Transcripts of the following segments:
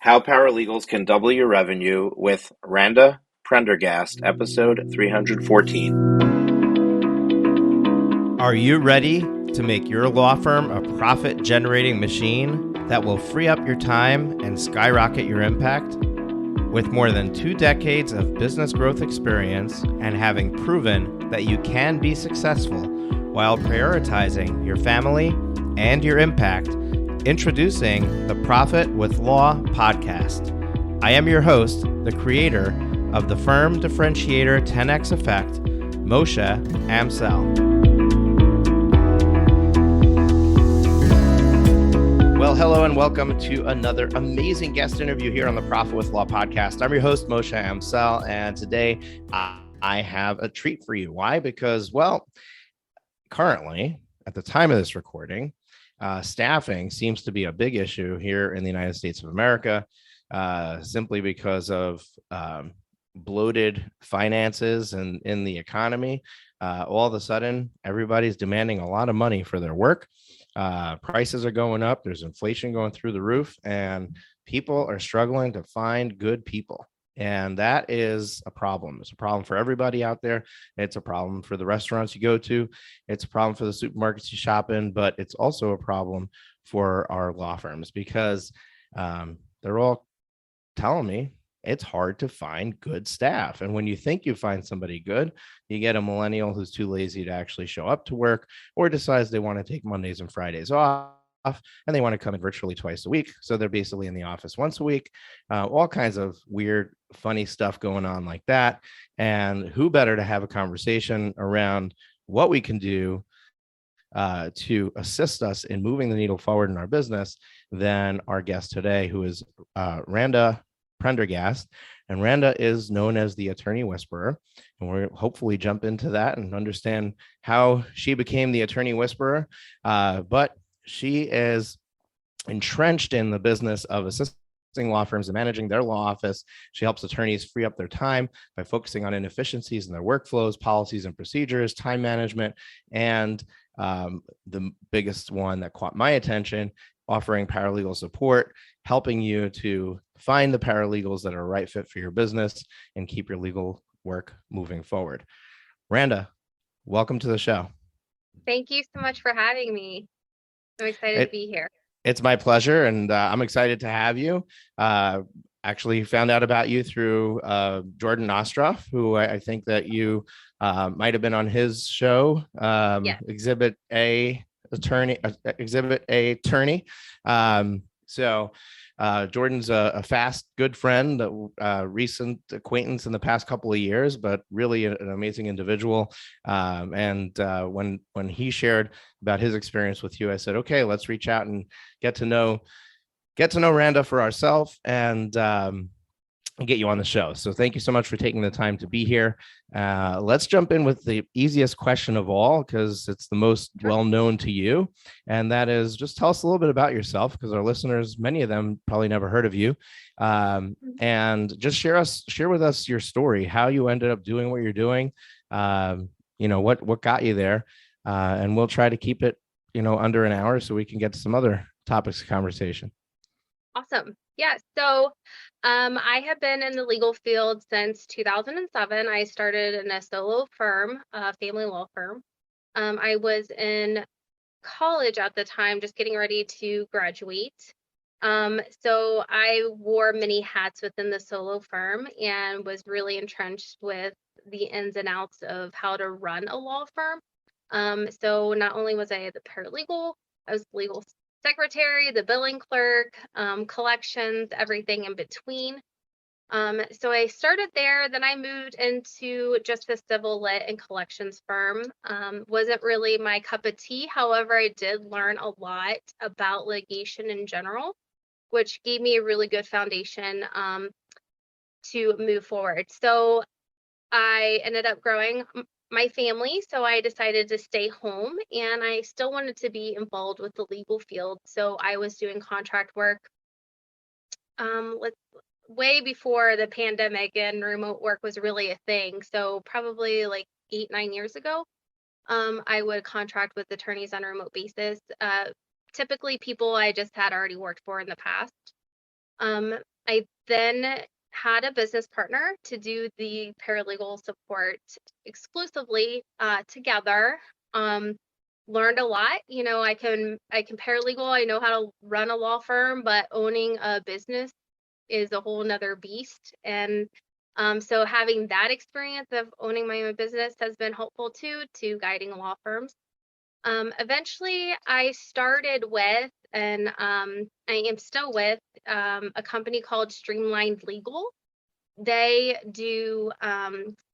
How Paralegals Can Double Your Revenue with Randa Prendergast, episode 314. Are you ready to make your law firm a profit-generating machine that will free up your time and skyrocket your impact? With more than 2 decades of business growth experience and having proven that you can be successful while prioritizing your family and your impact, introducing the Profit with Law podcast. I am your host, the creator of the Firm Differentiator 10X Effect, Moshe Amsel. Well, hello and welcome to another amazing guest interview here on the Profit with Law podcast. I'm your host, Moshe Amsel, and today I have a treat for you. Why? Because, well, currently, at the time of this recording, staffing seems to be a big issue here in the United States of America, simply because of bloated finances and in the economy. All of a sudden, everybody's demanding a lot of money for their work. Prices are going up. There's inflation going through the roof, and people are struggling to find good people. And that is a problem. It's a problem for everybody out there. It's a problem for the restaurants you go to. It's a problem for the supermarkets you shop in, but it's also a problem for our law firms because they're all telling me it's hard to find good staff. And when you think you find somebody good, you get a millennial who's too lazy to actually show up to work or decides they want to take Mondays and Fridays off. And they want to come in virtually twice a week. So they're basically in the office once a week, all kinds of weird, funny stuff going on like that. And who better to have a conversation around what we can do to assist us in moving the needle forward in our business than our guest today, who is Randa Prendergast. And Randa is known as the Attorney Whisperer. And we'll hopefully jump into that and understand how she became the Attorney Whisperer. But she is entrenched in the business of assisting law firms and managing their law office. She helps attorneys free up their time by focusing on inefficiencies in their workflows, policies and procedures, time management, and the biggest one that caught my attention, offering paralegal support, helping you to find the paralegals that are a right fit for your business and keep your legal work moving forward. Randa, welcome to the show. Thank you so much for having me. I'm excited to be here. It's my pleasure, and I'm excited to have you. Actually found out about you through Jordan Ostroff, who I think that you might have been on his show, Yes. Exhibit A Attorney. So Jordan's a fast, good friend, a recent acquaintance in the past couple of years, but really an amazing individual. And when he shared about his experience with you, I said, okay, let's reach out and get to know Randa for ourselves and get you on the show. So thank you so much for taking the time to be here. Let's jump in with the easiest question of all, because it's the most well-known to you. And that is, just tell us a little bit about yourself, because our listeners, many of them probably never heard of you. And just share with us your story, how you ended up doing what you're doing, what got you there. And we'll try to keep it, under an hour so we can get to some other topics of conversation. Awesome. Yeah. So I have been in the legal field since 2007. I started in a solo firm, a family law firm. I was in college at the time, just getting ready to graduate. So I wore many hats within the solo firm and was really entrenched with the ins and outs of how to run a law firm. So not only was I the paralegal, I was the legal secretary, the billing clerk, collections, everything in between. So I started there, then I moved into just a civil lit and collections firm. Wasn't really my cup of tea. However, I did learn a lot about litigation in general, which gave me a really good foundation to move forward. So I ended up growing my family, so I decided to stay home, and I still wanted to be involved with the legal field. So I was doing contract work way before the pandemic and remote work was really a thing. So probably like 8-9 years ago, I would contract with attorneys on a remote basis. Typically people I just had already worked for in the past. I then had a business partner to do the paralegal support exclusively together. Learned a lot. I can paralegal. I know how to run a law firm, but owning a business is a whole nother beast. And so having that experience of owning my own business has been helpful too, to guiding law firms. Eventually, I started with, and I am still with, a company called Streamlined Legal. They do,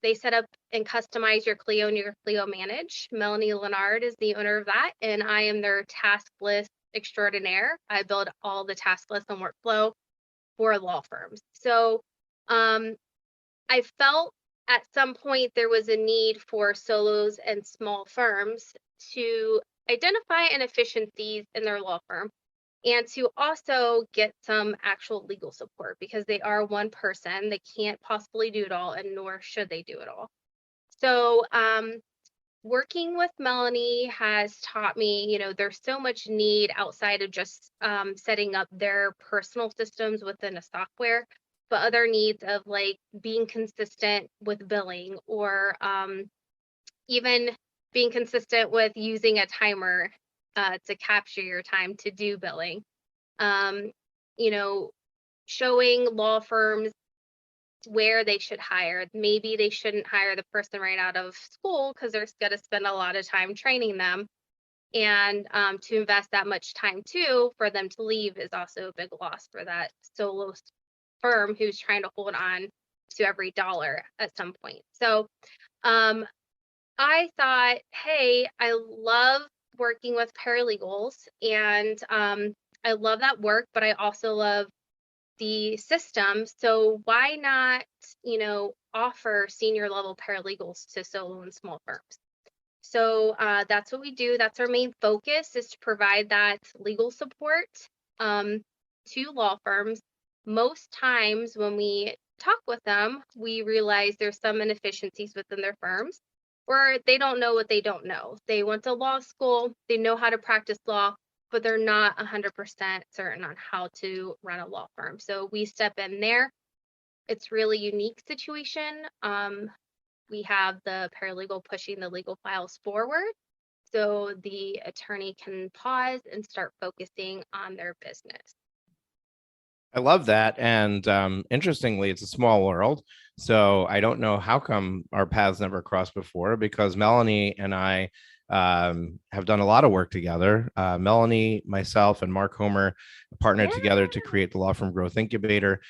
they set up and customize your Clio and your Clio Manage. Melanie Leonard is the owner of that, and I am their task list extraordinaire. I build all the task lists and workflow for law firms. So I felt at some point there was a need for solos and small firms to identify inefficiencies in their law firm and to also get some actual legal support, because they are one person. They can't possibly do it all, and nor should they do it all. So working with Melanie has taught me, there's so much need outside of just setting up their personal systems within a software, but other needs of like being consistent with billing, or even being consistent with using a timer to capture your time to do billing. You know, showing law firms where they should hire. Maybe they shouldn't hire the person right out of school because they're going to spend a lot of time training them. And to invest that much time too, for them to leave is also a big loss for that solo firm who's trying to hold on to every dollar at some point. So I thought, hey, I love working with paralegals, and I love that work, but I also love the system. So why not, offer senior level paralegals to solo and small firms? So that's what we do. That's our main focus, is to provide that legal support to law firms. Most times when we talk with them, we realize there's some inefficiencies within their firms, or they don't know what they don't know. They went to law school, they know how to practice law, but they're not 100% certain on how to run a law firm. So we step in there. It's really unique situation. We have the paralegal pushing the legal files forward, so the attorney can pause and start focusing on their business. I love that. And interestingly, it's a small world. So I don't know how come our paths never crossed before, because Melanie and I have done a lot of work together. Melanie, myself, and Mark Homer partnered together to create the Law Firm Growth Incubator.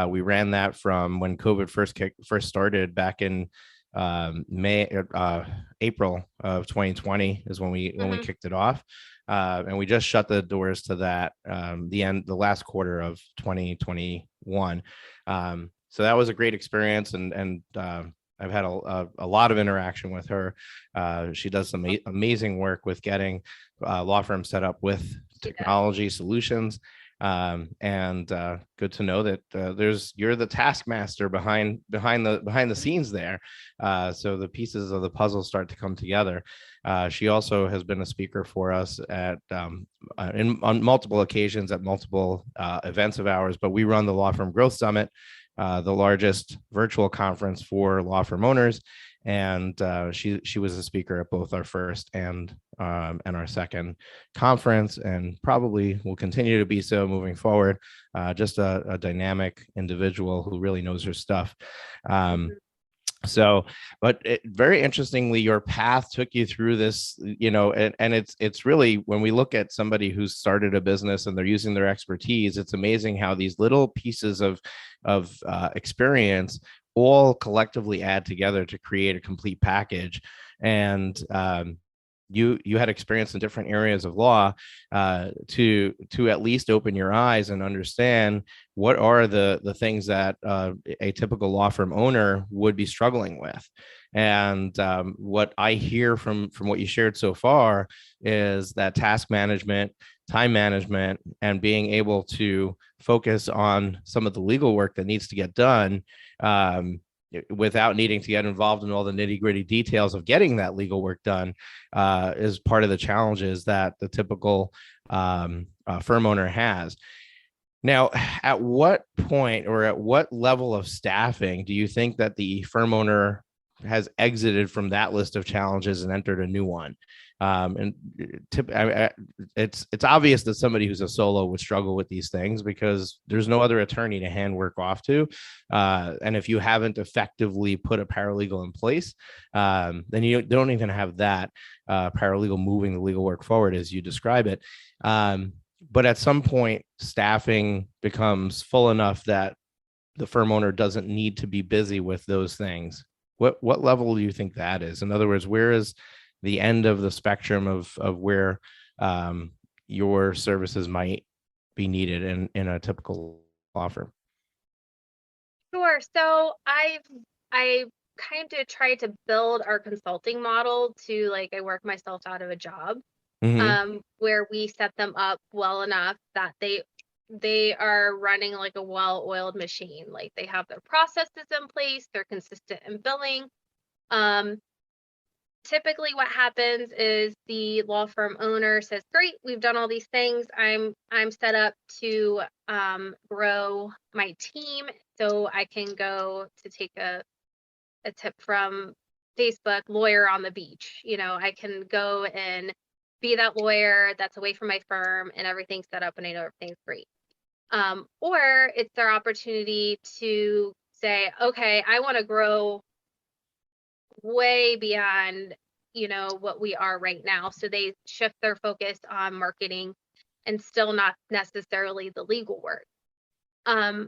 We ran that from when COVID first started back in April of 2020 is when we kicked it off. And we just shut the doors to that the last quarter of 2021. So that was a great experience, and I've had a lot of interaction with her. She does some amazing work with getting law firms set up with technology solutions. And good to know that you're the taskmaster behind the scenes there. So the pieces of the puzzle start to come together. She also has been a speaker for us on multiple occasions at multiple events of ours, but we run the Law Firm Growth Summit, the largest virtual conference for law firm owners. And she was a speaker at both our first and our second conference, and probably will continue to be so moving forward. Just a dynamic individual who really knows her stuff. So, but very interestingly, your path took you through this, and it's really, when we look at somebody who's started a business and they're using their expertise, it's amazing how these little pieces of experience all collectively add together to create a complete package. And you had experience in different areas of law to at least open your eyes and understand what are the things that a typical law firm owner would be struggling with. And what I hear from what you shared so far is that task management, time management, and being able to focus on some of the legal work that needs to get done without needing to get involved in all the nitty-gritty details of getting that legal work done is part of the challenges that the typical firm owner has. Now, at what point or at what level of staffing do you think that the firm owner has exited from that list of challenges and entered a new one? And it's obvious that somebody who's a solo would struggle with these things because there's no other attorney to hand work off to. And if you haven't effectively put a paralegal in place, then you don't even have that paralegal moving the legal work forward as you describe it. But at some point, staffing becomes full enough that the firm owner doesn't need to be busy with those things. What level do you think that is? In other words, where is the end of the spectrum of where your services might be needed in a typical law firm? Sure. So I kind of tried to build our consulting model to like I work myself out of a job, where we set them up well enough that they are running like a well-oiled machine. Like they have their processes in place, they're consistent in billing. Typically what happens is the law firm owner says, great, we've done all these things. I'm set up to grow my team so I can go to take a tip from Facebook, lawyer on the beach. I can go and be that lawyer that's away from my firm and everything's set up and I know everything's great. Or it's their opportunity to say, okay, I want to grow way beyond, what we are right now. So they shift their focus on marketing and still not necessarily the legal work. I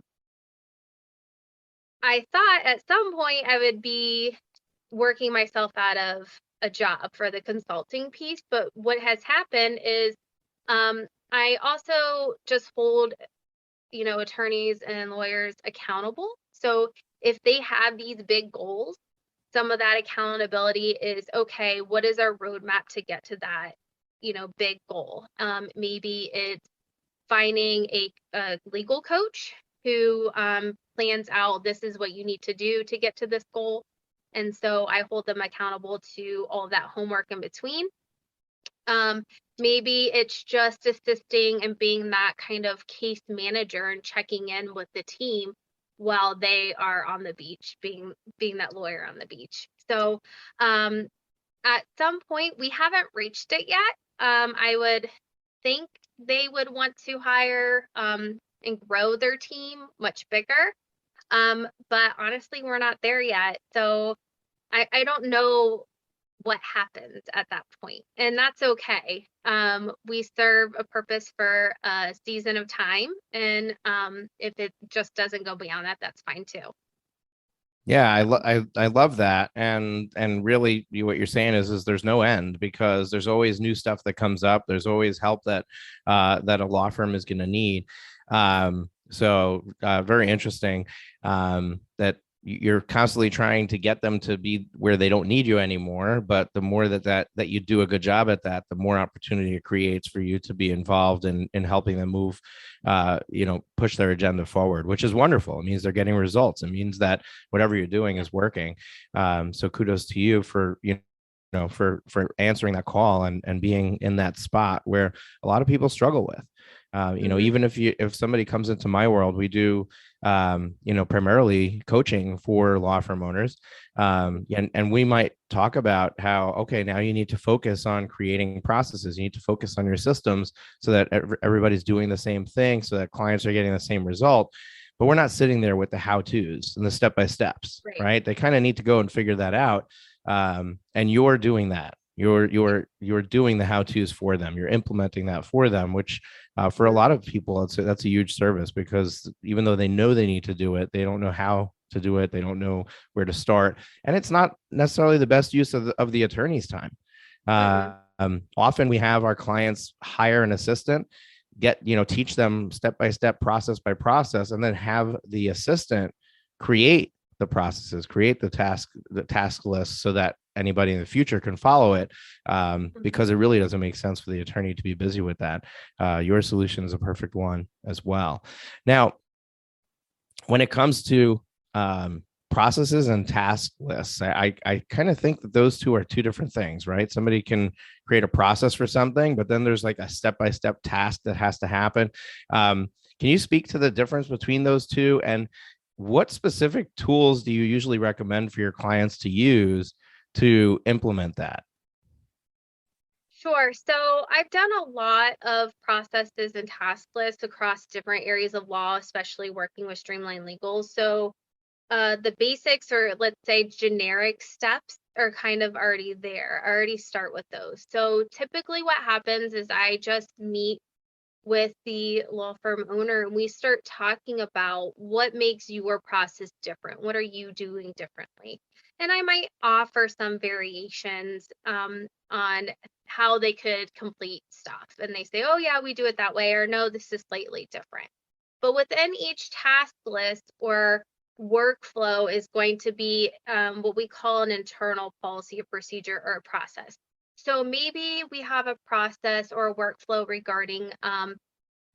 thought at some point I would be working myself out of a job for the consulting piece, but what has happened is I also just hold, attorneys and lawyers accountable. So if they have these big goals, some of that accountability is, okay, what is our roadmap to get to that, big goal? Maybe it's finding a legal coach who plans out, this is what you need to do to get to this goal. And so I hold them accountable to all that homework in between. Maybe it's just assisting and being that kind of case manager and checking in with the team while they are on the beach, being that lawyer on the beach. So at some point, we haven't reached it yet. I would think they would want to hire and grow their team much bigger. But honestly, we're not there yet. So I don't know what happens at that point, and that's okay. We serve a purpose for a season of time, and if it just doesn't go beyond that, that's fine too. Yeah, I love that, and really, what you're saying is there's no end because there's always new stuff that comes up. There's always help that that a law firm is going to need. So very interesting that you're constantly trying to get them to be where they don't need you anymore. But the more that you do a good job at that, the more opportunity it creates for you to be involved in helping them move, push their agenda forward, which is wonderful. It means they're getting results. It means that whatever you're doing is working. So kudos to you for, for answering that call and being in that spot where a lot of people struggle with. Even if somebody comes into my world, we do primarily coaching for law firm owners, and we might talk about how, okay, now you need to focus on creating processes, you need to focus on your systems so that everybody's doing the same thing, so that clients are getting the same result. But we're not sitting there with the how-tos and the step-by-steps, right? They kind of need to go and figure that out, and you're doing that. You're doing the how-tos for them. You're implementing that for them, which for a lot of people, that's a huge service, because even though they know they need to do it, they don't know how to do it. They don't know where to start, and it's not necessarily the best use of the attorney's time. Often we have our clients hire an assistant, teach them step by step, process by process, and then have the assistant create the processes, create the task list so that anybody in the future can follow it, because it really doesn't make sense for the attorney to be busy with that. Your solution is a perfect one as well. Now, when it comes to processes and task lists, I kind of think that those two are two different things, right? Somebody can create a process for something, but then there's like a step-by-step task that has to happen. Can you speak to the difference between those two, and what specific tools do you usually recommend for your clients to use to implement that? Sure. So I've done a lot of processes and task lists across different areas of law, especially working with Streamline Legal. So the basics, or let's say generic steps, are kind of already there. I already start with those. So typically what happens is I just meet with the law firm owner and we start talking about what makes your process different. What are you doing differently? And I might offer some variations on how they could complete stuff. And they say, oh, yeah, we do it that way, or no, this is slightly different. But within each task list or workflow is going to be what we call an internal policy, a procedure, or a process. So maybe we have a process or a workflow regarding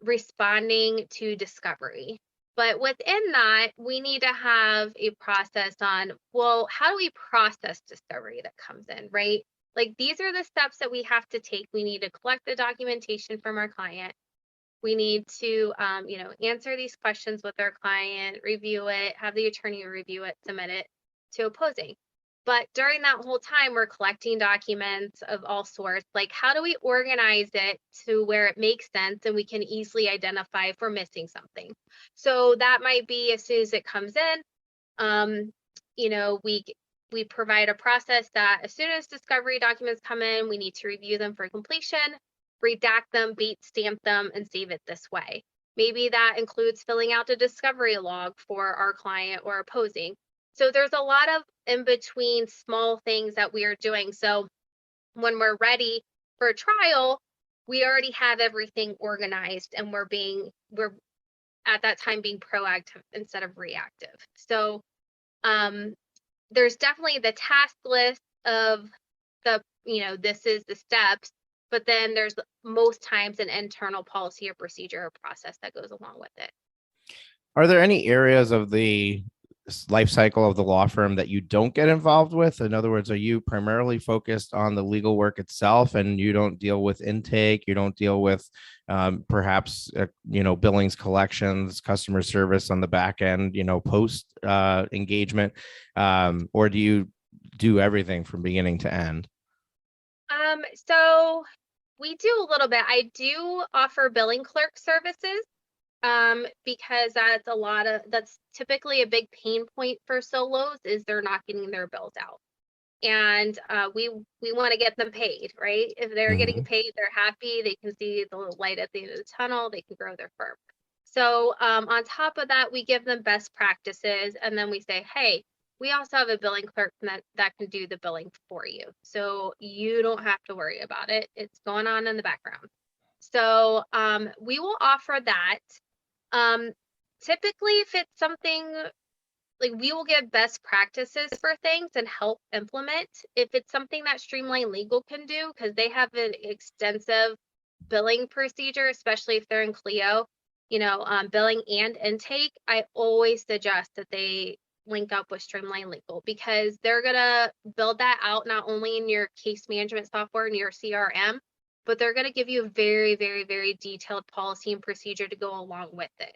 responding to discovery. But within that, we need to have a process on, well, how do we process discovery that comes in, right? Like these are the steps that we have to take. We need to collect the documentation from our client. We need to, answer these questions with our client, review it, have the attorney review it, submit it to opposing. But during that whole time, we're collecting documents of all sorts. Like, how do we organize it to where it makes sense and we can easily identify if we're missing something? So that might be as soon as it comes in, we provide a process that as soon as discovery documents come in, we need to review them for completion, redact them, date stamp them, and save it this way. Maybe that includes filling out a discovery log for our client or opposing. So there's a lot of in between small things that we are doing. So when we're ready for a trial, we already have everything organized and we're at that time being proactive instead of reactive. So there's definitely the task list of this is the steps, but then there's most times an internal policy or procedure or process that goes along with it. Are there any areas of the life cycle of the law firm that you don't get involved with? In other words, are you primarily focused on the legal work itself and you don't deal with intake, you don't deal with perhaps billings, collections, customer service on the back end, post engagement, or do you do everything from beginning to end? So we do a little bit. I do offer billing clerk services because that's typically a big pain point for solos is they're not getting their bills out. And we want to get them paid, right? If they're getting paid, they're happy, they can see the light at the end of the tunnel, they can grow their firm. So on top of that, we give them best practices and then we say, hey, we also have a billing clerk that can do the billing for you. So you don't have to worry about it. It's going on in the background. So we will offer that. Typically, if it's something like we will give best practices for things and help implement. If it's something that Streamline Legal can do, because they have an extensive billing procedure, especially if they're in Clio, billing and intake, I always suggest that they link up with Streamline Legal because they're going to build that out not only in your case management software and your CRM, but they're going to give you a very, very, very detailed policy and procedure to go along with it.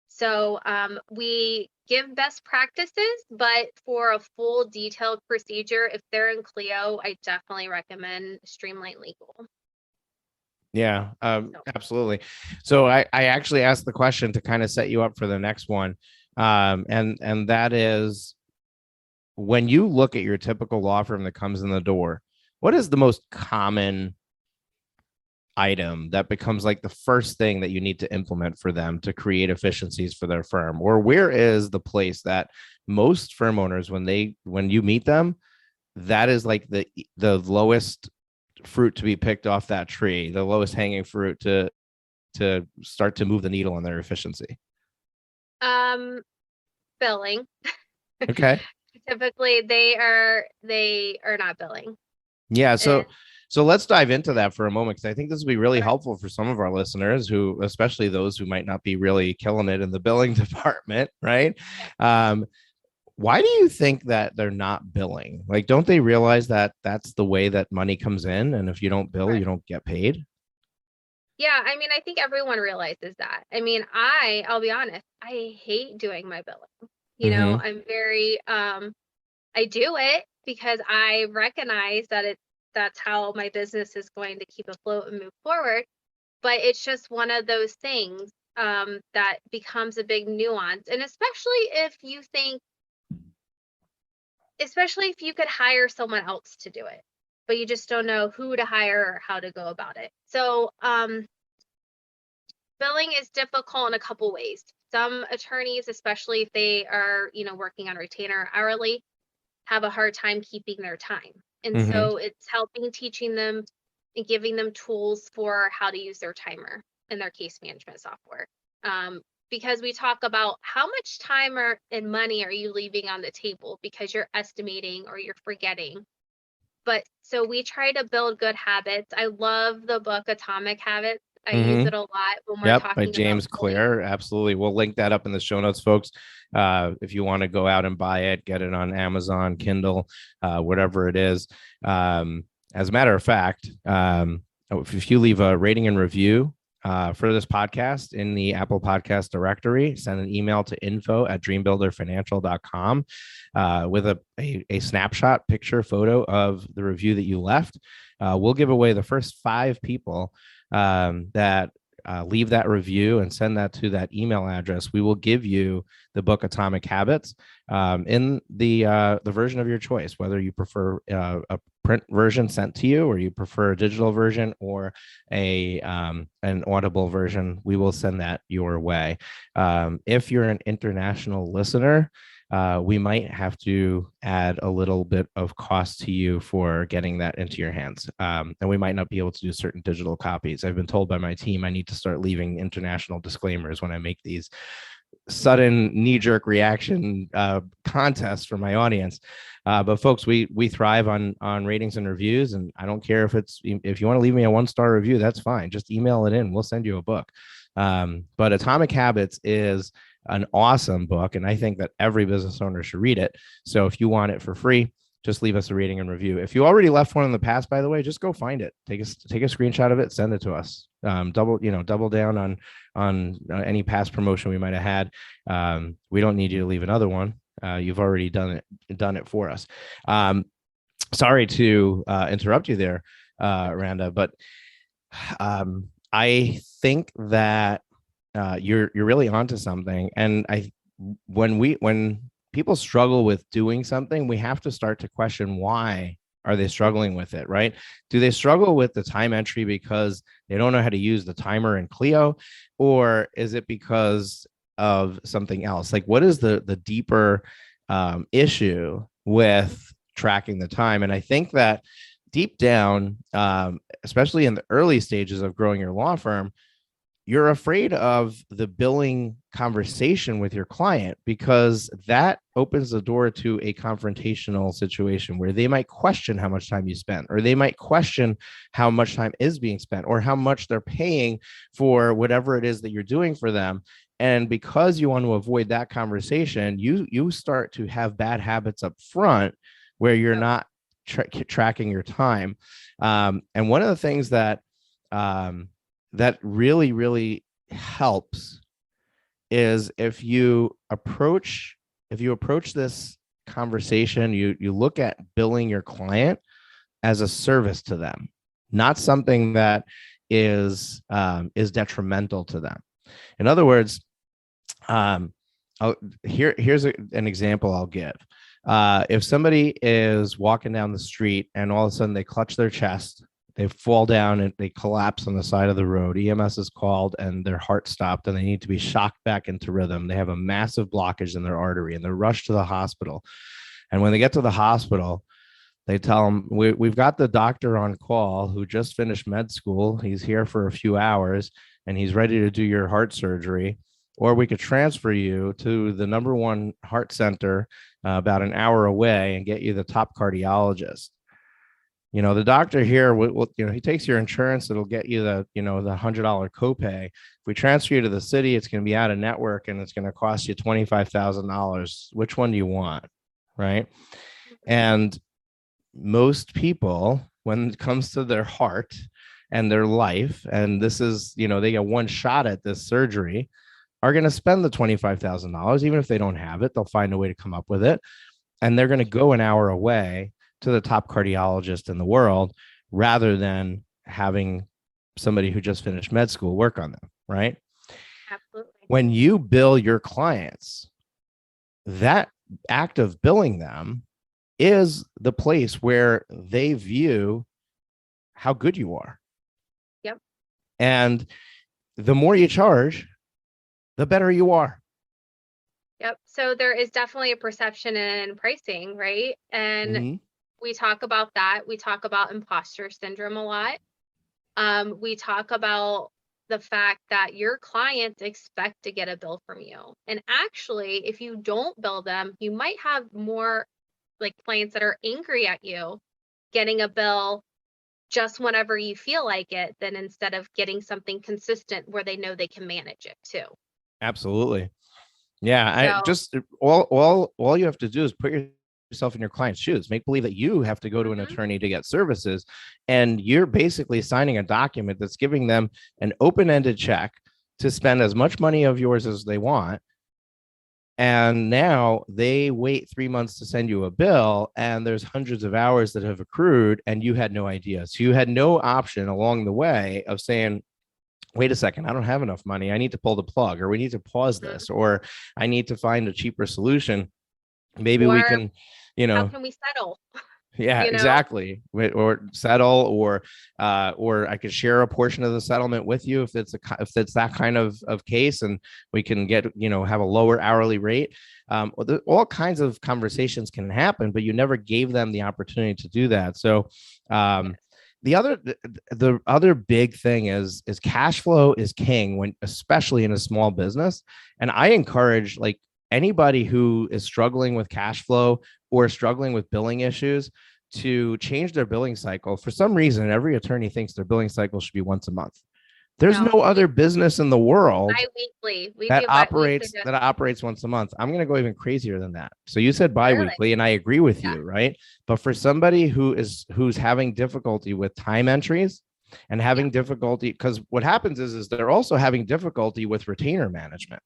So we give best practices, but for a full detailed procedure, if they're in Clio, I definitely recommend Streamline Legal. Yeah, absolutely. So I actually asked the question to kind of set you up for the next one. And that is, when you look at your typical law firm that comes in the door, what is the most common item that becomes like the first thing that you need to implement for them to create efficiencies for their firm? Or where is the place that most firm owners, when you meet them, that is like the lowest fruit to be picked off that tree, the lowest hanging fruit to start to move the needle on their efficiency? Billing. Okay. Typically they are not billing. Yeah. So let's dive into that for a moment, because I think this will be really helpful for some of our listeners who, especially those who might not be really killing it in the billing department, right? Why do you think that they're not billing? Like, don't they realize that that's the way that money comes in? And if you don't bill, you don't get paid? Yeah, I mean, I think everyone realizes that. I mean, I'll be honest, I hate doing my billing. Mm-hmm. I'm very I do it because I recognize that that's how my business is going to keep afloat and move forward. But it's just one of those things that becomes a big nuance. And especially if you could hire someone else to do it, but you just don't know who to hire or how to go about it. So billing is difficult in a couple ways. Some attorneys, especially if they are, working on retainer hourly, have a hard time keeping their time. And Mm-hmm. so it's helping teaching them and giving them tools for how to use their timer in their case management software. Because we talk about how much time and money are you leaving on the table because you're estimating or you're forgetting. But so we try to build good habits. I love the book Atomic Habits. I use Mm-hmm. it a lot when we're Yep, by talking about James billing. Clear. Absolutely. We'll link that up in the show notes, folks. If you want to go out and buy it, get it on Amazon, Kindle, whatever it is. As a matter of fact, if you leave a rating and review for this podcast in the Apple Podcast directory, send an email to info@dreambuilderfinancial.com with a snapshot picture photo of the review that you left. We'll give away the first 5 people that leave that review and send that to that email address. We will give you the book Atomic Habits in the version of your choice, whether you prefer a print version sent to you or you prefer a digital version or an audible version. We will send that your way. If you're an international listener, we might have to add a little bit of cost to you for getting that into your hands. And we might not be able to do certain digital copies. I've been told by my team I need to start leaving international disclaimers when I make these sudden knee-jerk reaction contests for my audience. But folks, we thrive on ratings and reviews, and I don't care if you want to leave me a 1-star review, that's fine. Just email it in. We'll send you a book. But Atomic Habits is an awesome book, and I think that every business owner should read it. So if you want it for free, just leave us a rating and review. If you already left one in the past, by the way, just go find it. Take a screenshot of it, send it to us. Double down on any past promotion we might have had. We don't need you to leave another one. You've already done it for us. Sorry to interrupt you there, Randa, but I think that you're really onto something. And when people struggle with doing something, we have to start to question why are they struggling with it, right? Do they struggle with the time entry because they don't know how to use the timer in Clio, or is it because of something else? Like, what is the deeper issue with tracking the time? And I think that deep down, especially in the early stages of growing your law firm, you're afraid of the billing conversation with your client because that opens the door to a confrontational situation where they might question how much time you spent, or they might question how much time is being spent, or how much they're paying for whatever it is that you're doing for them. And because you want to avoid that conversation, you start to have bad habits up front where you're not tracking your time. And one of the things that that really, really helps is if you approach this conversation, you look at billing your client as a service to them, not something that is detrimental to them. In other words, here's an example I'll give. If somebody is walking down the street and all of a sudden they clutch their chest, they fall down and they collapse on the side of the road, EMS is called and their heart stopped and they need to be shocked back into rhythm. They have a massive blockage in their artery and they're rushed to the hospital. And when they get to the hospital, they tell them, we've got the doctor on call who just finished med school. He's here for a few hours and he's ready to do your heart surgery. Or we could transfer you to the #1 heart center about an hour away and get you the top cardiologist. The doctor here will he takes your insurance. It'll get you the $100 copay. If we transfer you to the city, it's going to be out of network and it's going to cost you $25,000. Which one do you want? Right. And most people, when it comes to their heart, and their life, and this is, they get one shot at this surgery, are going to spend the $25,000. Even if they don't have it, they'll find a way to come up with it. And they're going to go an hour away to the top cardiologist in the world rather than having somebody who just finished med school work on them, right? Absolutely. When you bill your clients, that act of billing them is the place where they view how good you are. Yep. And the more you charge, the better you are. Yep. So there is definitely a perception in pricing, right? And we talk about that. We talk about imposter syndrome a lot. We talk about the fact that your clients expect to get a bill from you. And actually, if you don't bill them, you might have more like clients that are angry at you getting a bill just whenever you feel like it, than instead of getting something consistent where they know they can manage it too. Absolutely. Yeah. So, I just all you have to do is put yourself in your client's shoes. Make believe that you have to go to an attorney to get services, and you're basically signing a document that's giving them an open-ended check to spend as much money of yours as they want. And now they wait 3 months to send you a bill, and there's hundreds of hours that have accrued, and you had no idea. So you had no option along the way of saying, wait a second, I don't have enough money. I need to pull the plug, or we need to pause this, or I need to find a cheaper solution. Maybe we can, how can we settle? Yeah, exactly. Or settle, or I could share a portion of the settlement with you if it's that kind of case, and we can get, have a lower hourly rate. All kinds of conversations can happen, but you never gave them the opportunity to do that. So the other big thing is cash flow is king, especially in a small business. And I encourage anybody who is struggling with cash flow or struggling with billing issues to change their billing cycle. For some reason, every attorney thinks their billing cycle should be once a month. There's no other business in the world that operates once a month. I'm going to go even crazier than that. So you said biweekly, and I agree with you, right? But for somebody who's having difficulty with time entries and having difficulty, because what happens is they're also having difficulty with retainer management,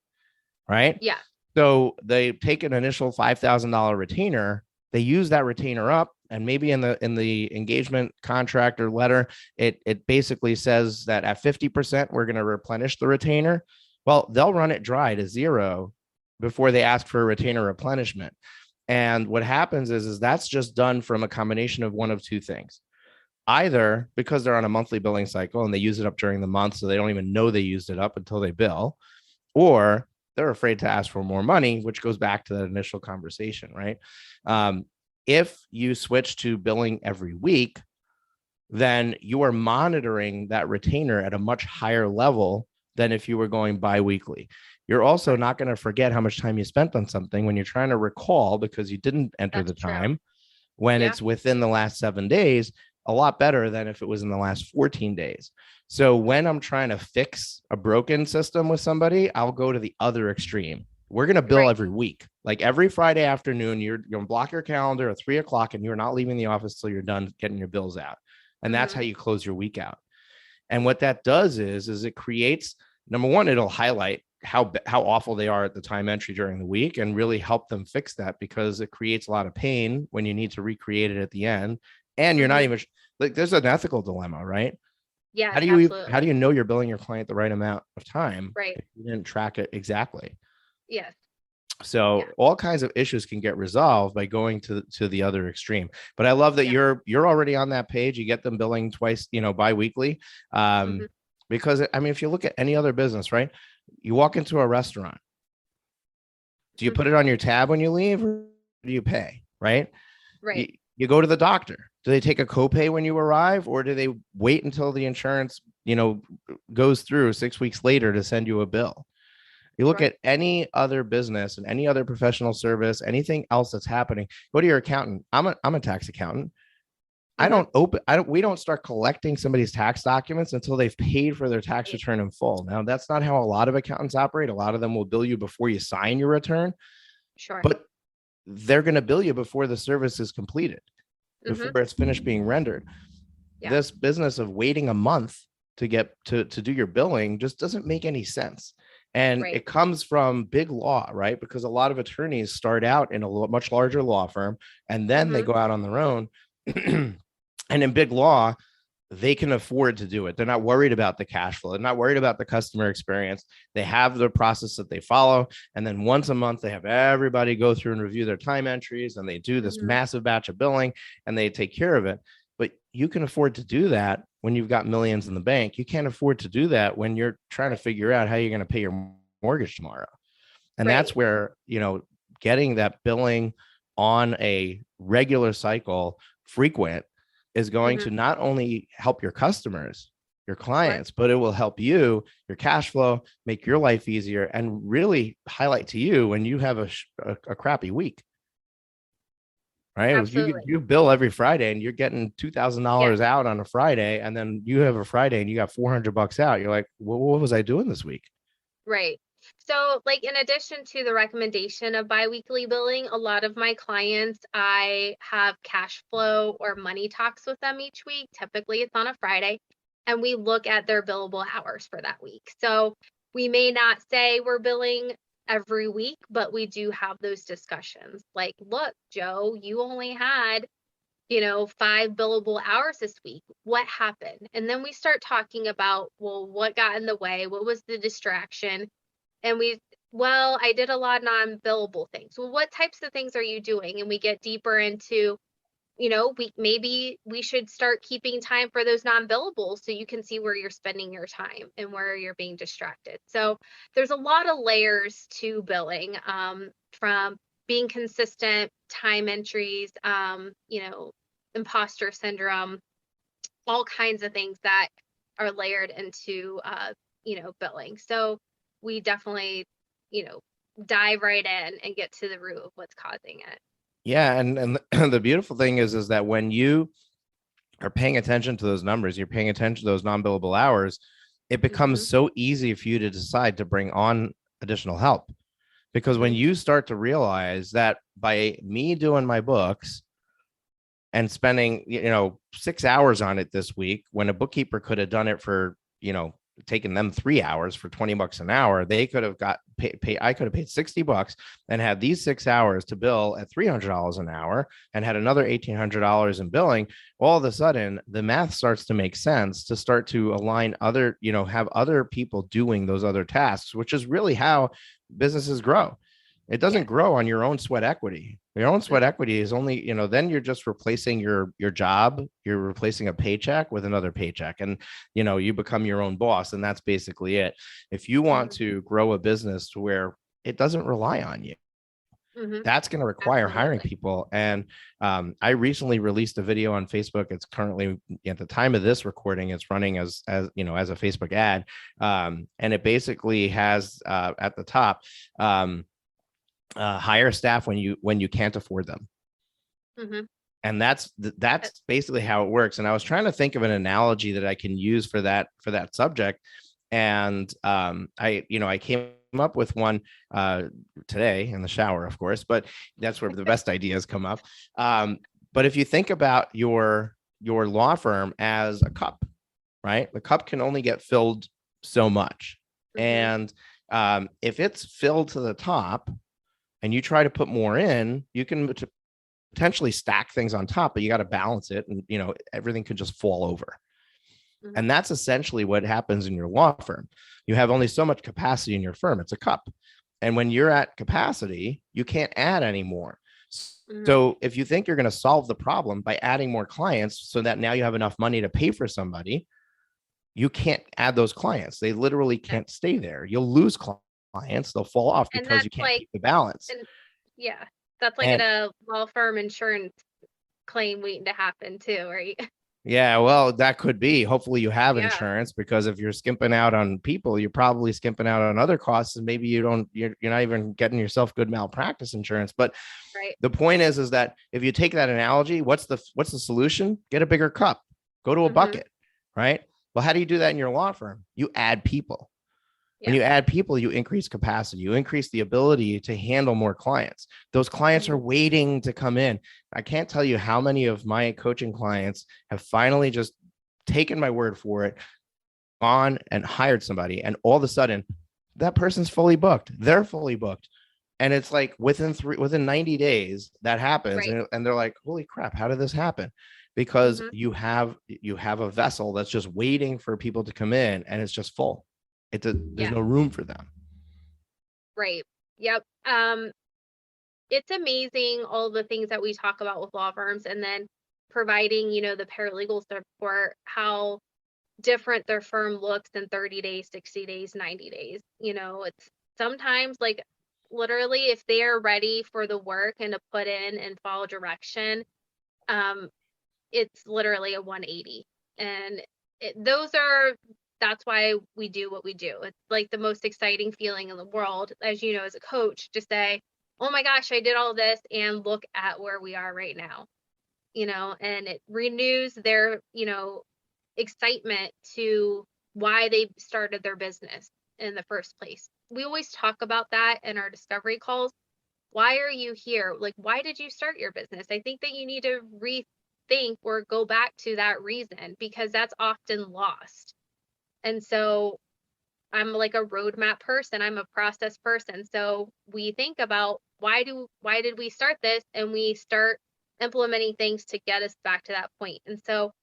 right? Yeah. So they take an initial $5,000 retainer, they use that retainer up, and maybe in the engagement contract or letter, it basically says that at 50%, we're going to replenish the retainer. Well, they'll run it dry to zero before they ask for a retainer replenishment. And what happens is that's just done from a combination of one of two things. Either because they're on a monthly billing cycle and they use it up during the month, so they don't even know they used it up until they bill, or they're afraid to ask for more money, which goes back to that initial conversation, right? If you switch to billing every week, then you are monitoring that retainer at a much higher level than if you were going biweekly. You're also not going to forget how much time you spent on something when you're trying to recall because you didn't enter the time when it's within the last 7 days, a lot better than if it was in the last 14 days. So when I'm trying to fix a broken system with somebody, I'll go to the other extreme. We're going to bill every week. Like every Friday afternoon, you're going to block your calendar at 3:00 and you're not leaving the office till you're done getting your bills out. And that's how you close your week out. And what that does is it creates, number one, it'll highlight how awful they are at the time entry during the week and really help them fix that, because it creates a lot of pain when you need to recreate it at the end. And you're not even there's an ethical dilemma, right? Yeah. How do you know you're billing your client the right amount of time if you didn't track it exactly? Yes. So all kinds of issues can get resolved by going to the other extreme. But I love that you're already on that page. You get them billing twice, biweekly. Because I mean, if you look at any other business, right? You walk into a restaurant. Do you put it on your tab when you leave, or do you pay? Right. Right. You go to the doctor. Do they take a copay when you arrive, or do they wait until the insurance, goes through 6 weeks later to send you a bill? You look at any other business and any other professional service, anything else that's happening, go to your accountant. I'm a tax accountant. We don't start collecting somebody's tax documents until they've paid for their tax return in full. Now, that's not how a lot of accountants operate. A lot of them will bill you before you sign your return. Sure. But they're going to bill you before the service is completed, before it's finished being rendered. Yeah. this business of waiting a month to get to do your billing just doesn't make any sense. And Right. it comes from big law, right? Because a lot of attorneys start out in a much larger law firm and then they Mm-hmm. go out on their own. And in big law, they can afford to do it. They're not worried about the cash flow. They're not worried about the customer experience. They have the process that they follow. And then once a month, they have everybody go through and review their time entries and they do this Mm-hmm. massive batch of billing and they take care of it. But you can afford to do that when you've got millions in the bank. You can't afford to do that when you're trying to figure out how you're going to pay your mortgage tomorrow. And Right. that's where, getting that billing on a regular cycle, frequent, is going Mm-hmm. to not only help your customers, your Sure. clients, but it will help you, your cash flow, make your life easier, and really highlight to you when you have a crappy week. Right? If Absolutely. you bill every Friday and you're getting Yeah. $2,000 out on a Friday, and then you have a Friday and you got $400 out, you're like, well, what was I doing this week? Right. So, like, in addition to the recommendation of biweekly billing, a lot of my clients, I have cash flow or money talks with them each week. Typically, it's on a Friday, and we look at their billable hours for that week. So, we may not say we're billing every week, but we do have those discussions. Like, look, Joe, you only had 5 billable hours this week. What happened? And then we start talking about, well, what got in the way? What was the distraction? And I did a lot of non-billable things. Well, what types of things are you doing? And we get deeper into, we should start keeping time for those non-billables so you can see where you're spending your time and where you're being distracted. So there's a lot of layers to billing, from being consistent, time entries, imposter syndrome, all kinds of things that are layered into billing. So we definitely, you know, dive right in and get to the root of what's causing it. Yeah, and the beautiful thing is that when you are paying attention to those numbers, you're paying attention to those non-billable hours, it becomes Mm-hmm. so easy for you to decide to bring on additional help. Because when Mm-hmm. you start to realize that by me doing my books and spending 6 hours on it this week, when a bookkeeper could have done it for taking them 3 hours for $20 an hour, they could have got pay. I could have paid $60 and had these 6 hours to bill at $300 an hour and had another $1,800 in billing. All of a sudden, the math starts to make sense to start to align have other people doing those other tasks, which is really how businesses grow. It doesn't Yes. grow on your own sweat equity. Your own sweat Mm-hmm. equity is only, then you're just replacing your job. You're replacing a paycheck with another paycheck. And, you become your own boss. And that's basically it. If you want Mm-hmm. to grow a business to where it doesn't rely on you, Mm-hmm. that's going to require hiring Absolutely. people. And I recently released a video on Facebook. It's currently, at the time of this recording, it's running as a Facebook ad. And it basically has at the top, hire staff when you can't afford them. Mm-hmm. And that's basically how it works. And I was trying to think of an analogy that I can use for that subject. And I came up with one today in the shower, of course, but that's where the best ideas come up. But if you think about your law firm as a cup, right? The cup can only get filled so much. Mm-hmm. And if it's filled to the top, and you try to put more in, you can potentially stack things on top, but you got to balance it, and everything could just fall over. Mm-hmm. And that's essentially what happens in your law firm. You have only so much capacity in your firm. It's a cup. And when you're at capacity, you can't add any more. Mm-hmm. So if you think you're going to solve the problem by adding more clients so that now you have enough money to pay for somebody, you can't add those clients. They literally can't stay there. You'll lose clients. They'll fall off And because you that's can't like, keep the balance. and yeah, that's like at And a law firm insurance claim waiting to happen too, right? yeah, well, that could be. Hopefully you have Yeah. insurance, because if you're skimping out on people, you're probably skimping out on other costs, and maybe you're not even getting yourself good malpractice insurance. But Right. the point is that if you take that analogy, what's the solution? Get a bigger cup, go to a Mm-hmm. bucket, right? Well, how do you do that in your law firm? You add people. When Yeah. you add people, you increase capacity, you increase the ability to handle more clients. Those clients Mm-hmm. are waiting to come in. I can't tell you how many of my coaching clients have finally just taken my word for it, on and hired somebody, and all of a sudden that person's fully booked. They're fully booked. And it's like within 90 days that happens. Right. And they're like, holy crap, how did this happen? Because Mhm. you have a vessel that's just waiting for people to come in, and it's just full. There's Yeah. no room for them. Right. Yep. It's amazing all the things that we talk about with law firms, and then providing, the paralegal support, how different their firm looks in 30 days, 60 days, 90 days. It's sometimes like literally if they're ready for the work and to put in and follow direction, it's literally a 180. And that's why we do what we do. It's like the most exciting feeling in the world, as you know, as a coach, to say, oh my gosh, I did all this and look at where we are right now, and it renews their, excitement to why they started their business in the first place. We always talk about that in our discovery calls. Why are you here? Like, why did you start your business? I think that you need to rethink or go back to that reason, because that's often lost. And so I'm like a roadmap person. I'm a process person. So we think about why did we start this, and we start implementing things to get us back to that point. And so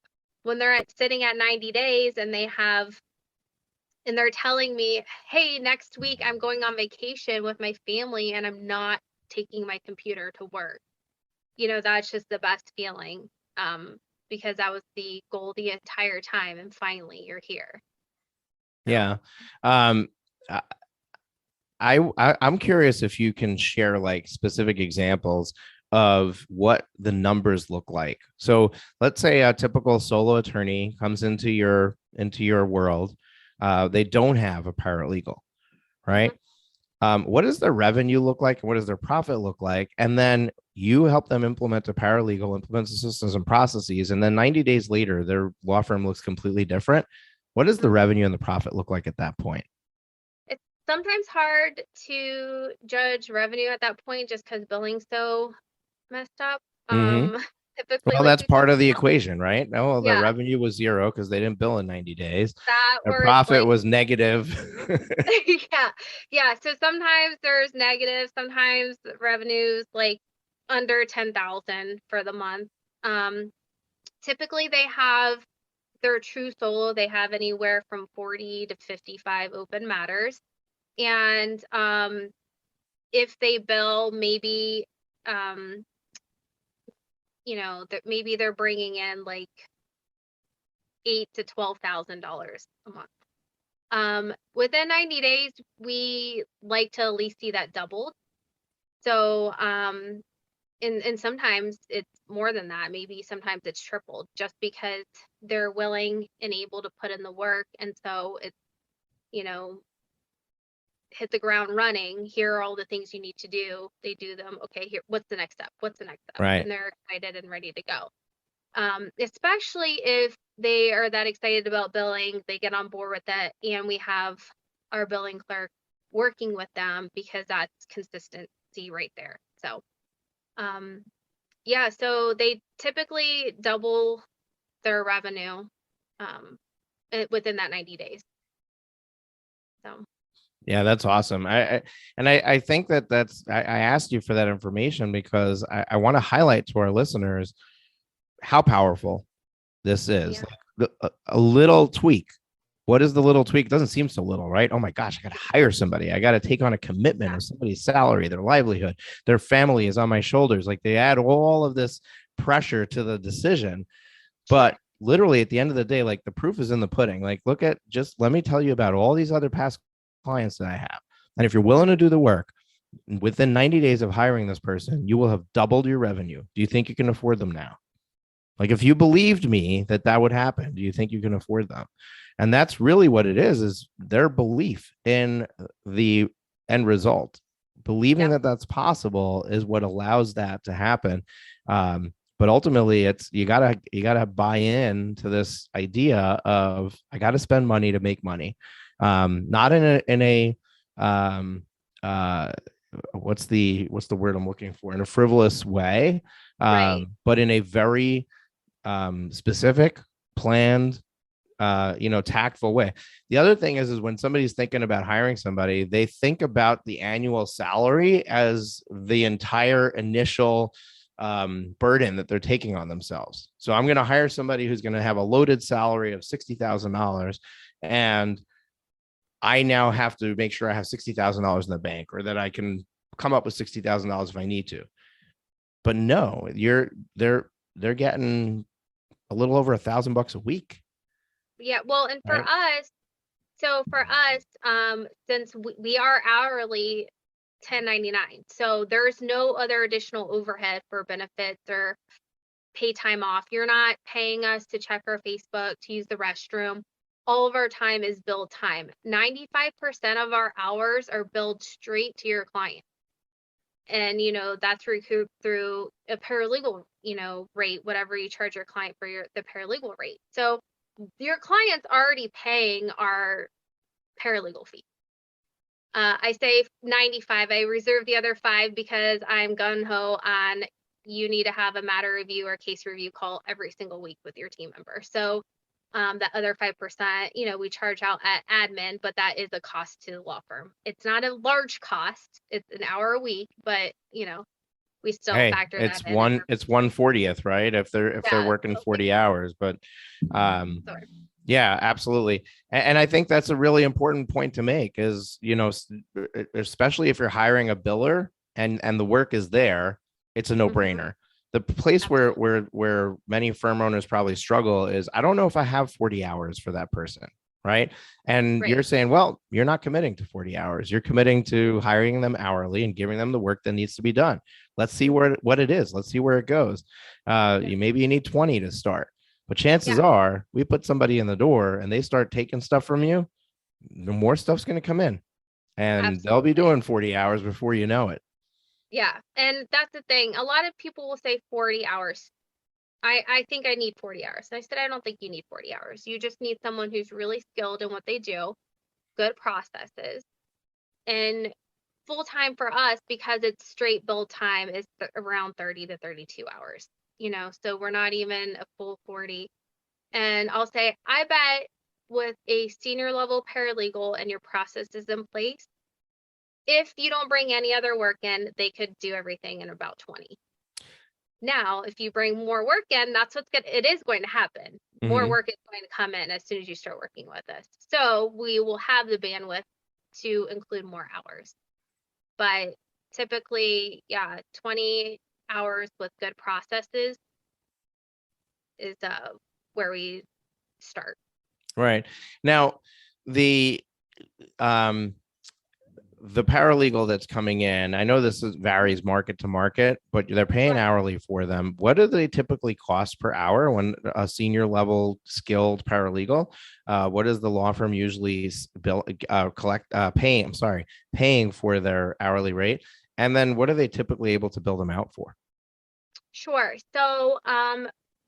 when they're sitting at 90 days and they're telling me, hey, next week I'm going on vacation with my family and I'm not taking my computer to work, that's just the best feeling, because that was the goal the entire time, and finally you're here. Yeah. Um, I'm curious if you can share like specific examples of what the numbers look like. So let's say a typical solo attorney comes into your world. They don't have a paralegal, right? What does their revenue look like? And what does their profit look like? And then you help them implement a paralegal, implement the systems and processes. And then 90 days later, their law firm looks completely different. What does the revenue and the profit look like at that point? It's sometimes hard to judge revenue at that point just because billing's so messed up. Mm-hmm. Typically, Well, like that's we part talked of the about, equation, right? No, the yeah, revenue was zero because they didn't bill in 90 days. that, Their or it's profit like, was negative. yeah, yeah. So sometimes there's negative, sometimes revenues like under 10,000 for the month. Typically they have their true solo, they have anywhere from 40 to 55 open matters. And if they bill maybe, that maybe they're bringing in like $8,000 to $12,000 a month. Within 90 days, we like to at least see that doubled. So, and sometimes it's more than that. Maybe sometimes it's tripled, just because they're willing and able to put in the work. And so it's, you know, hit the ground running. Here are all the things you need to do. They do them. Okay, here, what's the next step? What's the next step? Right. And they're excited and ready to go. Especially if they are that excited about billing, they get on board with it, and we have our billing clerk working with them, because that's consistency right there. So, yeah, so they typically double their revenue within that 90 days. So. Yeah, that's awesome. I think I asked you for that information because I want to highlight to our listeners how powerful this is. Yeah. Like a little tweak. What is the little tweak? It doesn't seem so little, right? Oh my gosh, I got to hire somebody. I got to take on a commitment of somebody's salary, their livelihood, their family is on my shoulders. Like they add all of this pressure to the decision. But literally at the end of the day, like the proof is in the pudding. Like let me tell you about all these other past clients that I have. And if you're willing to do the work, within 90 days of hiring this person, you will have doubled your revenue. Do you think you can afford them now? Like if you believed me that would happen, do you think you can afford them? And that's really what it is their belief in the end result. Believing that that's possible is what allows that to happen. But ultimately it's you gotta buy in to this idea of I gotta spend money to make money. Not in a what's the word I'm looking for, in a frivolous way, Right. but in a very specific, planned, tactful way. The other thing is when somebody's thinking about hiring somebody, they think about the annual salary as the entire initial burden that they're taking on themselves. So I'm going to hire somebody who's going to have a loaded salary of $60,000, and I now have to make sure I have $60,000 in the bank, or that I can come up with $60,000 if I need to. But no, they're getting a little over $1,000 a week. Yeah, well, and for Right. us, since we are hourly 1099, so there's no other additional overhead for benefits or pay time off. You're not paying us to check our Facebook, to use the restroom. All of our time is billed time. 95% of our hours are billed straight to your client. And, that's recouped through a paralegal, rate, whatever you charge your client for the paralegal rate. So your client's already paying our paralegal fee. I say 95. I reserve the other 5 because I'm gun-ho on you need to have a matter review or case review call every single week with your team member. So that other 5%, we charge out at admin, but that is a cost to the law firm. It's not a large cost. It's an hour a week, but we still factor that in. It's 1/40th, right? If they're working 40 hours, but yeah, absolutely. And I think that's a really important point to make is, especially if you're hiring a biller and the work is there, it's a no-brainer. The place where many firm owners probably struggle is, I don't know if I have 40 hours for that person. Right. And you're saying, well, you're not committing to 40 hours. You're committing to hiring them hourly and giving them the work that needs to be done. Let's see what it is. Let's see where it goes. Maybe you need 20 to start, but chances are we put somebody in the door and they start taking stuff from you, the more stuff's going to come in, and they'll be doing 40 hours before you know it. Yeah. And that's the thing. A lot of people will say 40 hours. I think I need 40 hours. And I said, I don't think you need 40 hours. You just need someone who's really skilled in what they do, good processes. And full time for us, because it's straight bill time, is around 30 to 32 hours, so we're not even a full 40. And I'll say, I bet with a senior level paralegal and your processes in place, if you don't bring any other work in, they could do everything in about 20. Now, if you bring more work in, it is going to happen. More work is going to come in as soon as you start working with us. So we will have the bandwidth to include more hours. But typically, 20 hours with good processes is where we start. Right. Now, the paralegal that's coming in, I know this varies market to market, but they're paying hourly for them. What do they typically cost per hour when a senior level skilled paralegal? What does the law firm usually paying for their hourly rate? And then what are they typically able to bill them out for? Sure. So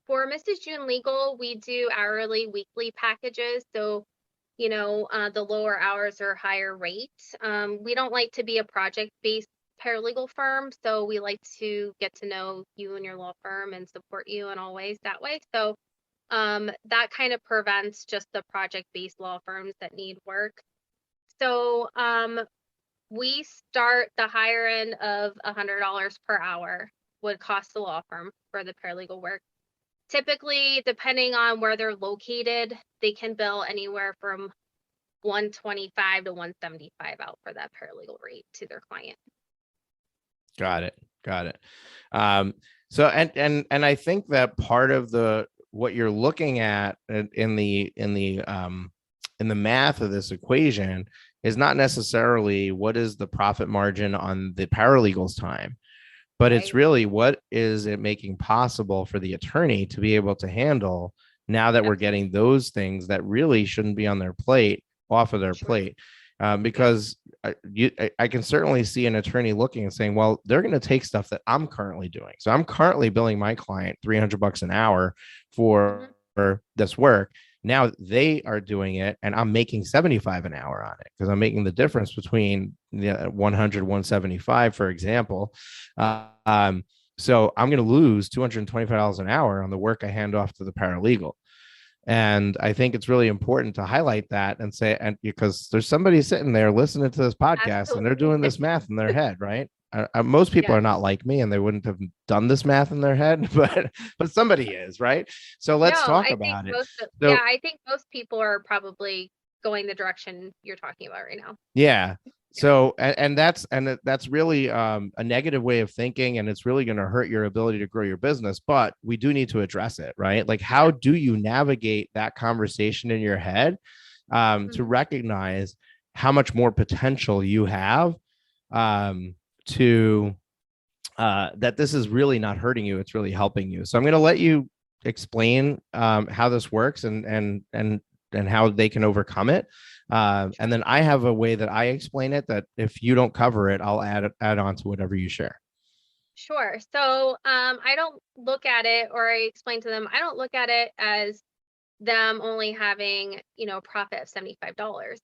for Mrs. June Legal, we do hourly, weekly packages. So the lower hours are higher rates. We don't like to be a project-based paralegal firm, so we like to get to know you and your law firm and support you in all ways that way. So that kind of prevents just the project-based law firms that need work. So we start the higher end of $100 per hour would cost the law firm for the paralegal work. Typically, depending on where they're located, they can bill anywhere from $125 to $175 out for that paralegal rate to their client. Got it. So and I think that part of what you're looking at in the math of this equation is not necessarily what is the profit margin on the paralegal's time, but it's really what is it making possible for the attorney to be able to handle now that we're getting those things that really shouldn't be on their plate off of their plate. Because I can certainly see an attorney looking and saying, well, they're going to take stuff that I'm currently doing. So I'm currently billing my client $300 an hour for this work. Now they are doing it and I'm making $75 an hour on it because I'm making the difference between 100, 175, for example. So I'm going to lose $225 an hour on the work I hand off to the paralegal. And I think it's really important to highlight that and say, and because there's somebody sitting there listening to this podcast and they're Absolutely. doing this math in their head, right? Most people Yeah. are not like me and they wouldn't have done this math in their head, but somebody is, right? So let's No, talk I think about it. most of, yeah, So I think most people are probably going the direction you're talking about right now. yeah. Yeah. So that's really a negative way of thinking, and it's really going to hurt your ability to grow your business. But we do need to address it, right? Like, how do you navigate that conversation in your head to Mhm. recognize how much more potential you have to that this is really not hurting you; it's really helping you. So I'm going to let you explain how this works and how they can overcome it. And then I have a way that I explain it that if you don't cover it, I'll add on to whatever you share. Sure. So I don't look at it, or I explain to them, I don't look at it as them only having, a profit of $75.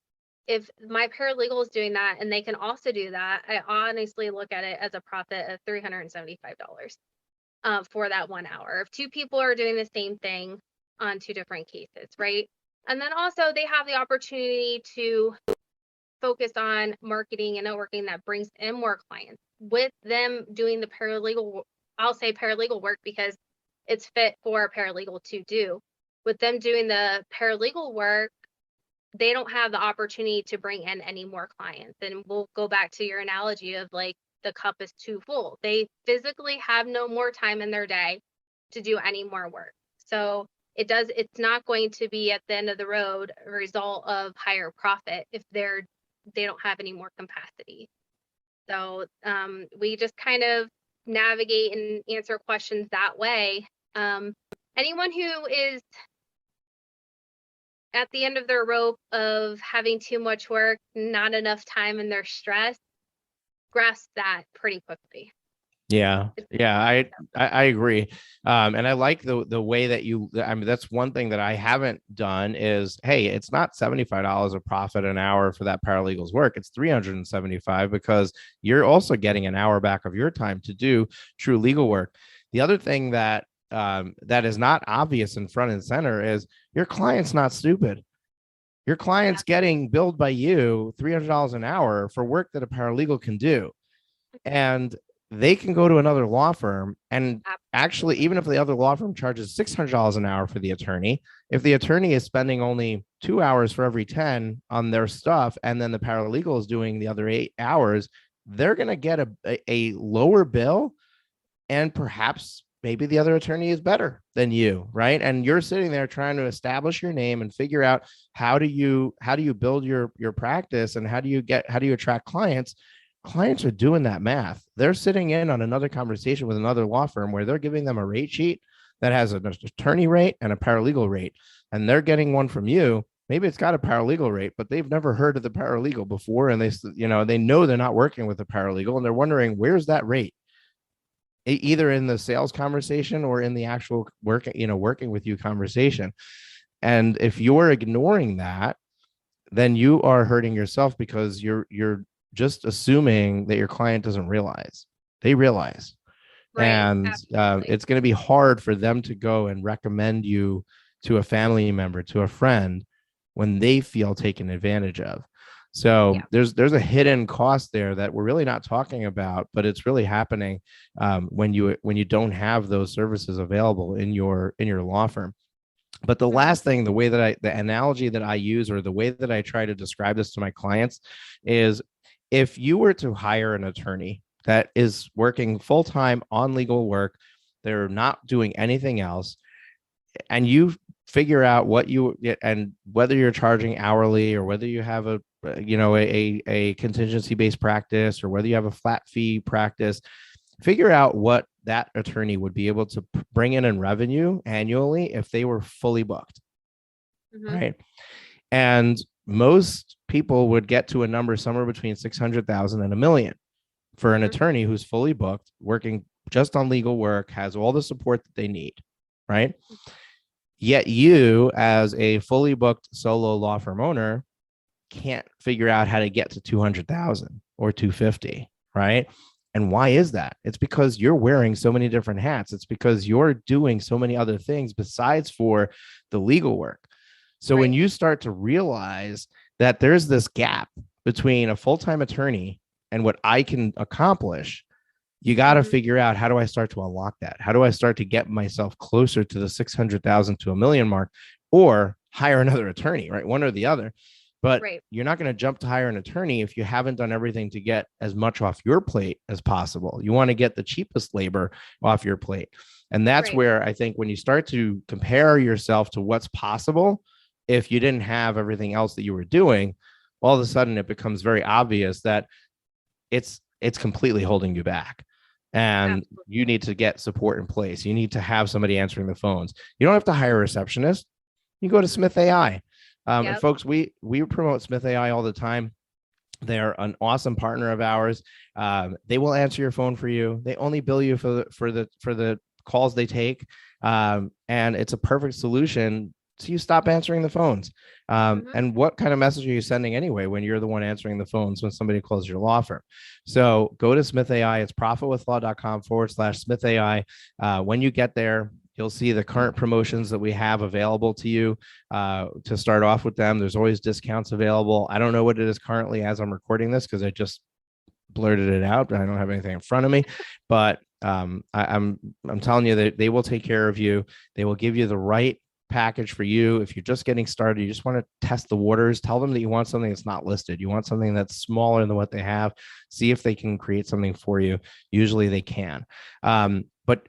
If my paralegal is doing that and they can also do that, I honestly look at it as a profit of $375 for that 1 hour. If two people are doing the same thing on two different cases, right? And then also they have the opportunity to focus on marketing and networking that brings in more clients with them doing the paralegal. I'll say paralegal work because it's fit for a paralegal to do. With them doing the paralegal work, they don't have the opportunity to bring in any more clients. And we'll go back to your analogy of like the cup is too full. They physically have no more time in their day to do any more work. So it's not going to be at the end of the road a result of higher profit if they don't have any more capacity. So we just kind of navigate and answer questions that way. Anyone who is at the end of their rope of having too much work, not enough time, and they're stressed, grasp that pretty quickly. Yeah, yeah, I agree, and I like the way that you. I mean, that's one thing that I haven't done is, hey, it's not $75 a profit an hour for that paralegal's work. It's 375 because you're also getting an hour back of your time to do true legal work. The other thing that is not obvious in front and center is your client's not stupid. Your client's getting billed by you $300 an hour for work that a paralegal can do, and they can go to another law firm and actually, even if the other law firm charges $600 an hour for the attorney, if the attorney is spending only 2 hours for every 10 on their stuff, and then the paralegal is doing the other 8 hours, they're going to get a lower bill, and perhaps maybe the other attorney is better than you, right? And you're sitting there trying to establish your name and figure out how do you build your practice, and how do you attract clients. Clients are doing that math. They're sitting in on another conversation with another law firm where they're giving them a rate sheet that has an attorney rate and a paralegal rate, and they're getting one from you. Maybe it's got a paralegal rate, but they've never heard of the paralegal before, and they know they're not working with a paralegal, and they're wondering, where's that rate? Either in the sales conversation or in the actual working with you conversation. And if you're ignoring that, then you are hurting yourself, because you're just assuming that your client doesn't realize. They realize. Right. And Absolutely. it's going to be hard for them to go and recommend you to a family member, to a friend, when they feel taken advantage of. So there's a hidden cost there that we're really not talking about, but it's really happening when you don't have those services available in your law firm. But the last thing, the analogy that I use, or the way that I try to describe this to my clients, is if you were to hire an attorney that is working full time on legal work, they're not doing anything else, and you figure out what you and whether you're charging hourly, or whether you have a contingency based practice, or whether you have a flat fee practice, figure out what that attorney would be able to bring in revenue annually if they were fully booked. Right. And most people would get to a number somewhere between 600,000 and $1 million for an attorney who's fully booked, working just on legal work, has all the support that they need. Right. Yet you, as a fully booked solo law firm owner, can't figure out how to get to 200,000 or 250. Right. And why is that? It's because you're wearing so many different hats. It's because you're doing so many other things besides for the legal work. So when you start to realize that there's this gap between a full-time attorney and what I can accomplish, you got to figure out, how do I start to unlock that? How do I start to get myself closer to the 600,000 to $1 million mark, or hire another attorney, right? One or the other. But you're not going to jump to hire an attorney if you haven't done everything to get as much off your plate as possible. You want to get the cheapest labor off your plate. And that's where I think when you start to compare yourself to what's possible, if you didn't have everything else that you were doing, all of a sudden it becomes very obvious that it's completely holding you back. And you need to get support in place. You need to have somebody answering the phones. You don't have to hire a receptionist. You go to Smith AI. And folks, we promote Smith AI all the time. They're an awesome partner of ours. They will answer your phone for you. They only bill you for the calls they take. And it's a perfect solution. So you stop answering the phones. And what kind of message are you sending anyway when you're the one answering the phones when somebody calls your law firm? So go to Smith AI. It's profitwithlaw.com/Smith AI. When you get there, you'll see the current promotions that we have available to you to start off with them. There's always discounts available. I don't know what it is currently as I'm recording this because I just blurted it out, but I don't have anything in front of me. But I'm telling you that they will take care of you. They will give you the right package for you. If you're just getting started, you just want to test the waters, tell them that you want something that's not listed. You want something that's smaller than what they have. See if they can create something for you. Usually they can. But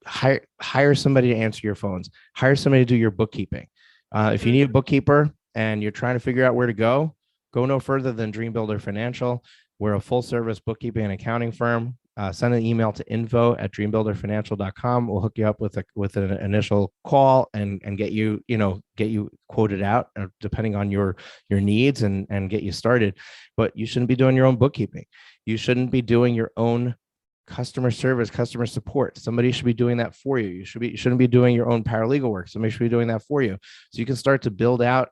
hire somebody to answer your phones. Hire somebody to do your bookkeeping. If you need a bookkeeper and you're trying to figure out where to go no further than Dream Builder Financial. We're a full service bookkeeping and accounting firm. Send an email to info@dreambuilderfinancial.com. We'll hook you up with an initial call and get you quoted out depending on your needs and get you started. But you shouldn't be doing your own bookkeeping. You shouldn't be doing your own customer service, customer support. Somebody should be doing that for you. You shouldn't be doing your own paralegal work. Somebody should be doing that for you. So you can start to build out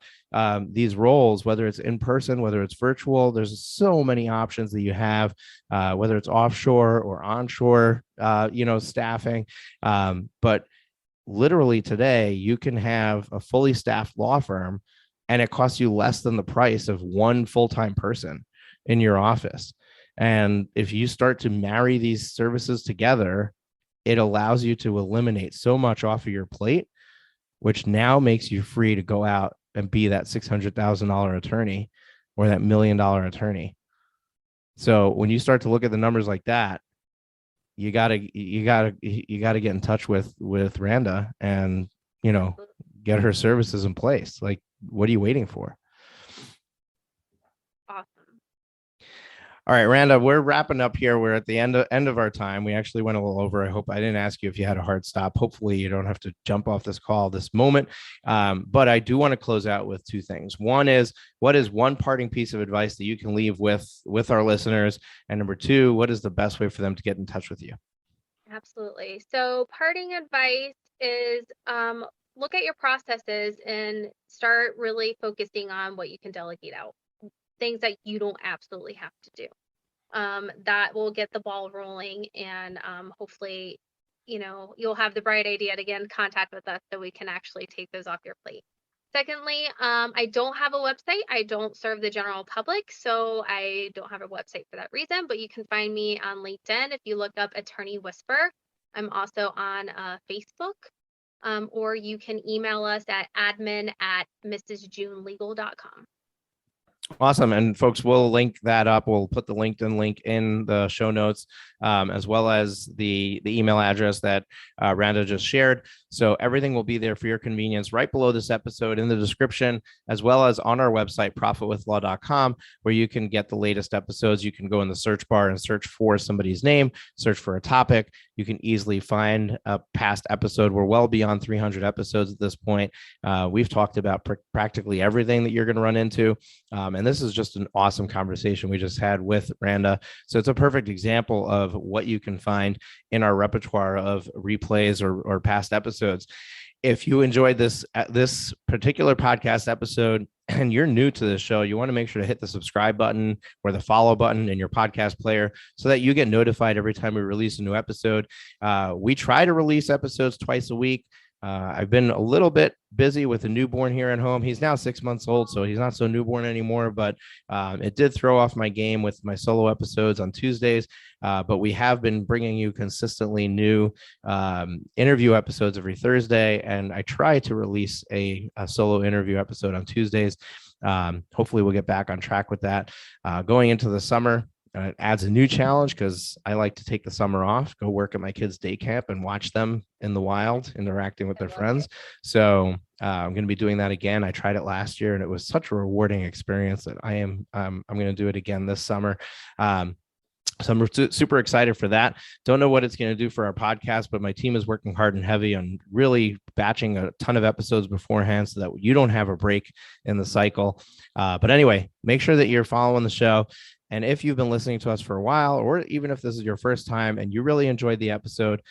these roles, whether it's in person, whether it's virtual. There's so many options that you have, whether it's offshore or onshore, staffing. But literally today, you can have a fully staffed law firm and it costs you less than the price of one full-time person in your office. And if you start to marry these services together, it allows you to eliminate so much off of your plate, which now makes you free to go out and be that $600,000 attorney or that $1 million attorney. So when you start to look at the numbers like that, you gotta get in touch with Randa and get her services in place. Like, what are you waiting for? All right, Randa, we're wrapping up here. We're at the end of our time. We actually went a little over. I hope I didn't ask you if you had a hard stop. Hopefully you don't have to jump off this call this moment. But I do want to close out with two things. One is, what is one parting piece of advice that you can leave with our listeners? And number two, what is the best way for them to get in touch with you? Absolutely. So parting advice is look at your processes and start really focusing on what you can delegate out. Things that you don't absolutely have to do. That will get the ball rolling, and hopefully, you'll have the bright idea to get in contact with us so we can actually take those off your plate. Secondly, I don't have a website. I don't serve the general public, so I don't have a website for that reason, but you can find me on LinkedIn if you look up Attorney Whisper. I'm also on Facebook, or you can email us at admin@mrsjunelegal.com. Awesome. And folks, we'll link that up. We'll put the LinkedIn link in the show notes, as well as the email address that Randa just shared. So everything will be there for your convenience right below this episode in the description, as well as on our website, profitwithlaw.com, where you can get the latest episodes. You can go in the search bar and search for somebody's name, search for a topic. You can easily find a past episode. We're well beyond 300 episodes at this point. We've talked about practically everything that you're going to run into. And this is just an awesome conversation we just had with Randa. So it's a perfect example of what you can find in our repertoire of replays or past episodes. if you enjoyed this particular podcast episode and you're new to this show, you want to make sure to hit the subscribe button or the follow button in your podcast player so that you get notified every time we release a new episode. We try to release episodes twice a week. I've been a little bit busy with a newborn here at home. He's now 6 months old, so he's not so newborn anymore, but it did throw off my game with my solo episodes on Tuesdays. But we have been bringing you consistently new interview episodes every Thursday, and I try to release a solo interview episode on Tuesdays. Hopefully we'll get back on track with that. Going into the summer, it adds a new challenge because I like to take the summer off, go work at my kids' day camp and watch them in the wild, interacting with their friends. So I'm going to be doing that again. I tried it last year and it was such a rewarding experience that I'm going to do it again this summer. So I'm super excited for that. Don't know what it's going to do for our podcast, but my team is working hard and heavy on really batching a ton of episodes beforehand so that you don't have a break in the cycle. But anyway, make sure that you're following the show. And if you've been listening to us for a while, or even if this is your first time and you really enjoyed the episode,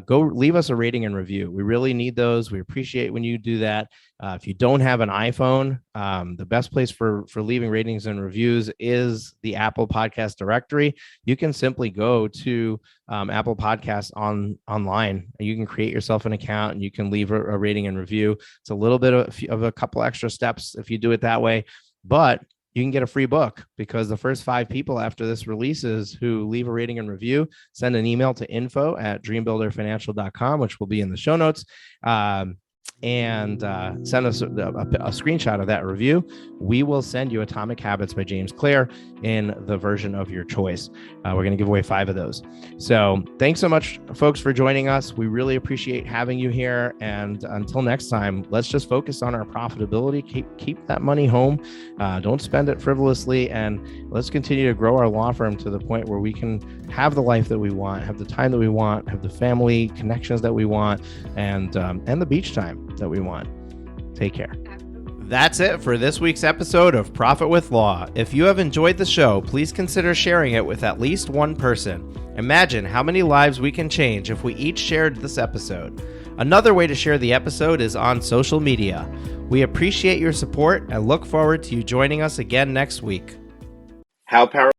go leave us a rating and review. We really need those. We appreciate when you do that. If you don't have an iPhone, the best place for leaving ratings and reviews is the Apple Podcast directory. You can simply go to Apple Podcasts online. You can create yourself an account and you can leave a rating and review. It's a little bit of a couple extra steps if you do it that way, but you can get a free book because the first 5 people after this releases who leave a rating and review, send an email to info@dreambuilderfinancial.com, which will be in the show notes. And send us a screenshot of that review. We will send you Atomic Habits by James Clear in the version of your choice. We're going to give away 5 of those. So thanks so much, folks, for joining us. We really appreciate having you here. And until next time, let's just focus on our profitability. Keep that money home. Don't spend it frivolously. And let's continue to grow our law firm to the point where we can have the life that we want, have the time that we want, have the family connections that we want, and the beach time that we want. Take care. That's it for this week's episode of Profit with Law. If you have enjoyed the show, please consider sharing it with at least one person. Imagine how many lives we can change if we each shared this episode. Another way to share the episode is on social media. We appreciate your support and look forward to you joining us again next week. How